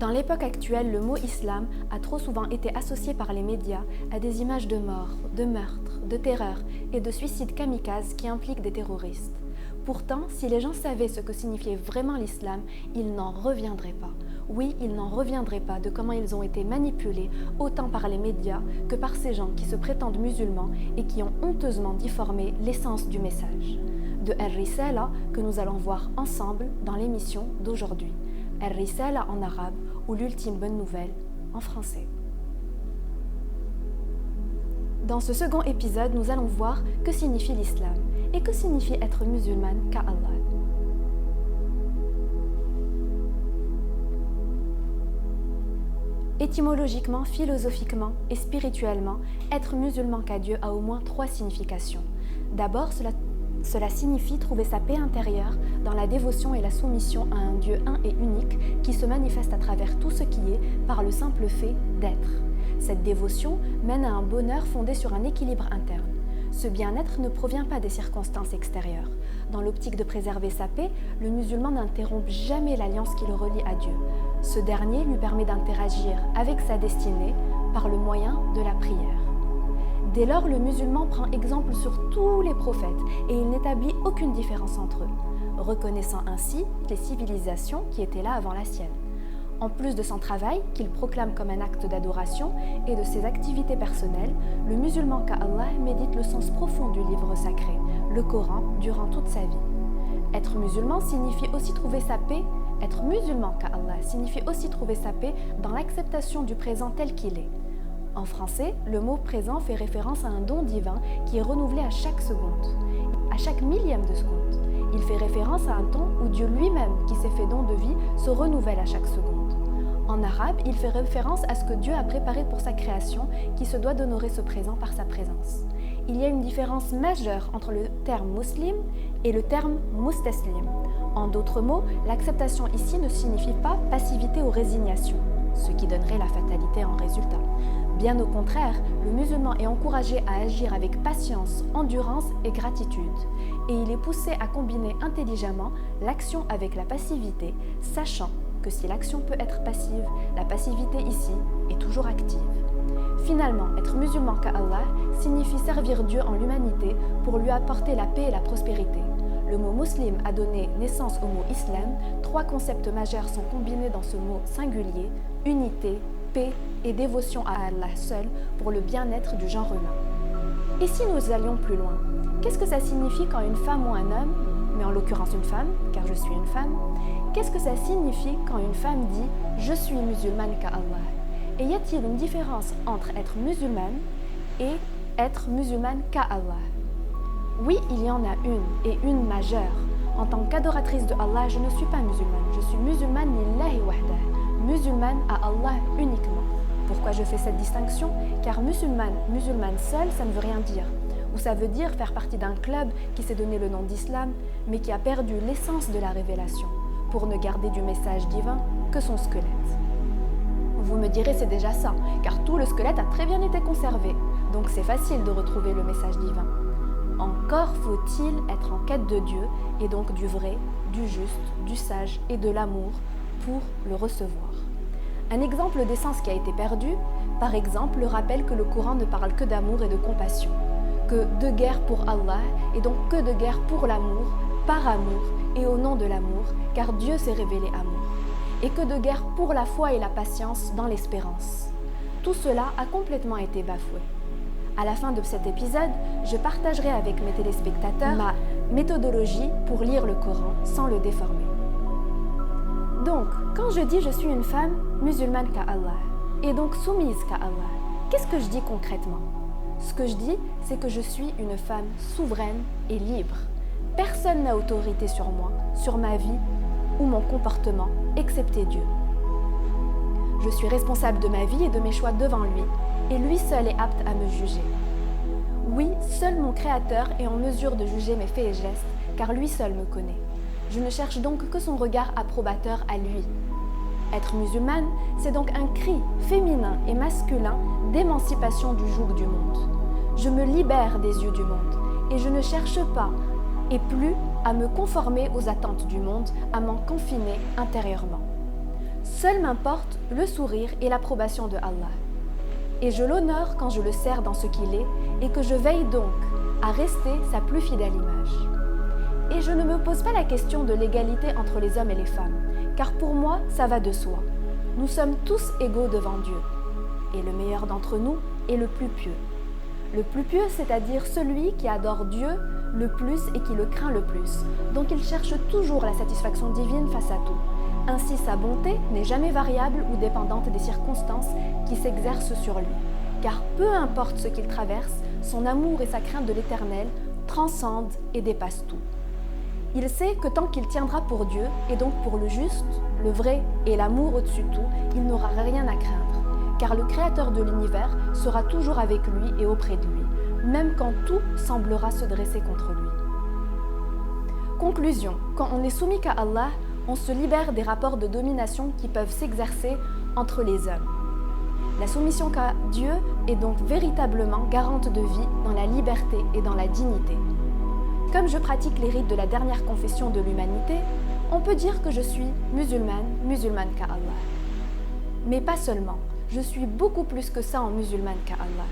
Dans l'époque actuelle, le mot islam a trop souvent été associé par les médias à des images de mort, de meurtres, de terreur et de suicides kamikazes qui impliquent des terroristes. Pourtant, si les gens savaient ce que signifiait vraiment l'islam, ils n'en reviendraient pas. Oui, ils n'en reviendraient pas de comment ils ont été manipulés autant par les médias que par ces gens qui se prétendent musulmans et qui ont honteusement difformé l'essence du message. De Ar-Risala que nous allons voir ensemble dans l'émission d'aujourd'hui. Ar-Risala en arabe ou l'ultime bonne nouvelle en français. Dans ce second épisode, nous allons voir que signifie l'islam et que signifie être musulmane qu'Allah. Étymologiquement, philosophiquement et spirituellement, être musulman qu'à Dieu a au moins 3 significations. D'abord, cela signifie trouver sa paix intérieure dans la dévotion et la soumission à un Dieu un et unique qui se manifeste à travers tout ce qui est par le simple fait d'être. Cette dévotion mène à un bonheur fondé sur un équilibre interne. Ce bien-être ne provient pas des circonstances extérieures. Dans l'optique de préserver sa paix, le musulman n'interrompt jamais l'alliance qui le relie à Dieu. Ce dernier lui permet d'interagir avec sa destinée par le moyen de la prière. Dès lors, le musulman prend exemple sur tous les prophètes et il n'établit aucune différence entre eux, reconnaissant ainsi les civilisations qui étaient là avant la sienne. En plus de son travail, qu'il proclame comme un acte d'adoration, et de ses activités personnelles, le musulman qu'Allah médite le sens profond du livre sacré, le Coran, durant toute sa vie. Être musulman signifie aussi trouver sa paix. Être musulman qu'Allah signifie aussi trouver sa paix dans l'acceptation du présent tel qu'il est. En français, le mot présent fait référence à un don divin qui est renouvelé à chaque seconde, à chaque millième de seconde. Il fait référence à un temps où Dieu lui-même, qui s'est fait don de vie, se renouvelle à chaque seconde. En arabe, il fait référence à ce que Dieu a préparé pour sa création, qui se doit d'honorer ce présent par sa présence. Il y a une différence majeure entre le terme muslim et le terme mustaslim. En d'autres mots, l'acceptation ici ne signifie pas passivité ou résignation, ce qui donnerait la fatalité en résultat. Bien au contraire, le musulman est encouragé à agir avec patience, endurance et gratitude. Et il est poussé à combiner intelligemment l'action avec la passivité, sachant que si l'action peut être passive, la passivité ici est toujours active. Finalement, être musulman qu'Allah signifie servir Dieu en l'humanité pour lui apporter la paix et la prospérité. Le mot muslim a donné naissance au mot islam. 3 concepts majeurs sont combinés dans ce mot singulier, unité, paix et dévotion à Allah seul pour le bien-être du genre humain. Et si nous allions plus loin, qu'est-ce que ça signifie quand une femme ou un homme, mais en l'occurrence une femme, car je suis une femme, qu'est-ce que ça signifie quand une femme dit « je suis musulmane qu'Allah » ? Et y a-t-il une différence entre être musulmane et être musulmane qu'Allah ? Oui, il y en a une, et une majeure. En tant qu'adoratrice de Allah, je ne suis pas musulmane, je suis musulmane lillahi wahdah, musulmane à Allah uniquement. Pourquoi je fais cette distinction ? Car musulmane seule, ça ne veut rien dire. Ou ça veut dire faire partie d'un club qui s'est donné le nom d'islam, mais qui a perdu l'essence de la révélation, pour ne garder du message divin que son squelette. Vous me direz c'est déjà ça, car tout le squelette a très bien été conservé, donc c'est facile de retrouver le message divin. Encore faut-il être en quête de Dieu, et donc du vrai, du juste, du sage et de l'amour pour le recevoir. Un exemple d'essence qui a été perdu, par exemple le rappel que le Coran ne parle que d'amour et de compassion, que de guerre pour Allah et donc que de guerre pour l'amour, par amour et au nom de l'amour, car Dieu s'est révélé amour, et que de guerre pour la foi et la patience dans l'espérance. Tout cela a complètement été bafoué. À la fin de cet épisode, je partagerai avec mes téléspectateurs ma méthodologie pour lire le Coran sans le déformer. Donc, quand je dis je suis une femme musulmane qu'Allah, et donc soumise qu'Allah, qu'est-ce que je dis concrètement ? Ce que je dis, c'est que je suis une femme souveraine et libre. Personne n'a autorité sur moi, sur ma vie ou mon comportement, excepté Dieu. Je suis responsable de ma vie et de mes choix devant lui, et lui seul est apte à me juger. Oui, seul mon Créateur est en mesure de juger mes faits et gestes, car lui seul me connaît. Je ne cherche donc que son regard approbateur à lui. Être musulmane, c'est donc un cri féminin et masculin d'émancipation du joug du monde. Je me libère des yeux du monde, et je ne cherche pas, et plus, à me conformer aux attentes du monde, à m'en confiner intérieurement. Seul m'importe le sourire et l'approbation de Allah. Et je l'honore quand je le sers dans ce qu'il est et que je veille donc à rester sa plus fidèle image. Et je ne me pose pas la question de l'égalité entre les hommes et les femmes, car pour moi, ça va de soi. Nous sommes tous égaux devant Dieu, et le meilleur d'entre nous est le plus pieux. Le plus pieux, c'est-à-dire celui qui adore Dieu le plus et qui le craint le plus, donc il cherche toujours la satisfaction divine face à tout. Ainsi, sa bonté n'est jamais variable ou dépendante des circonstances qui s'exercent sur lui, car peu importe ce qu'il traverse, son amour et sa crainte de l'Éternel transcendent et dépassent tout. Il sait que tant qu'il tiendra pour Dieu, et donc pour le juste, le vrai et l'amour au-dessus de tout, il n'aura rien à craindre, car le Créateur de l'univers sera toujours avec lui et auprès de lui, même quand tout semblera se dresser contre lui. Conclusion, quand on n'est soumis qu'à Allah, on se libère des rapports de domination qui peuvent s'exercer entre les hommes. La soumission qu'à Dieu est donc véritablement garante de vie dans la liberté et dans la dignité. Comme je pratique les rites de la dernière confession de l'humanité, on peut dire que je suis musulmane qu'à Allah. Mais pas seulement, je suis beaucoup plus que ça en musulmane qu'à Allah.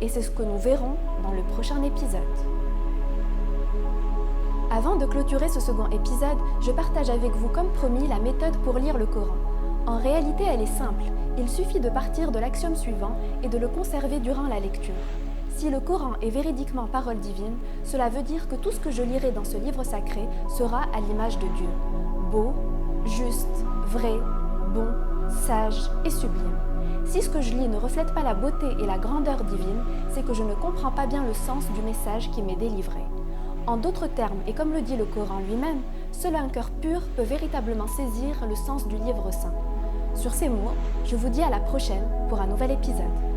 Et c'est ce que nous verrons dans le prochain épisode. Avant de clôturer ce second épisode, je partage avec vous comme promis la méthode pour lire le Coran. En réalité, elle est simple, il suffit de partir de l'axiome suivant et de le conserver durant la lecture. Si le Coran est véridiquement parole divine, cela veut dire que tout ce que je lirai dans ce livre sacré sera à l'image de Dieu. Beau, juste, vrai, bon, sage et sublime. Si ce que je lis ne reflète pas la beauté et la grandeur divine, c'est que je ne comprends pas bien le sens du message qui m'est délivré. En d'autres termes, et comme le dit le Coran lui-même, seul un cœur pur peut véritablement saisir le sens du livre saint. Sur ces mots, je vous dis à la prochaine pour un nouvel épisode.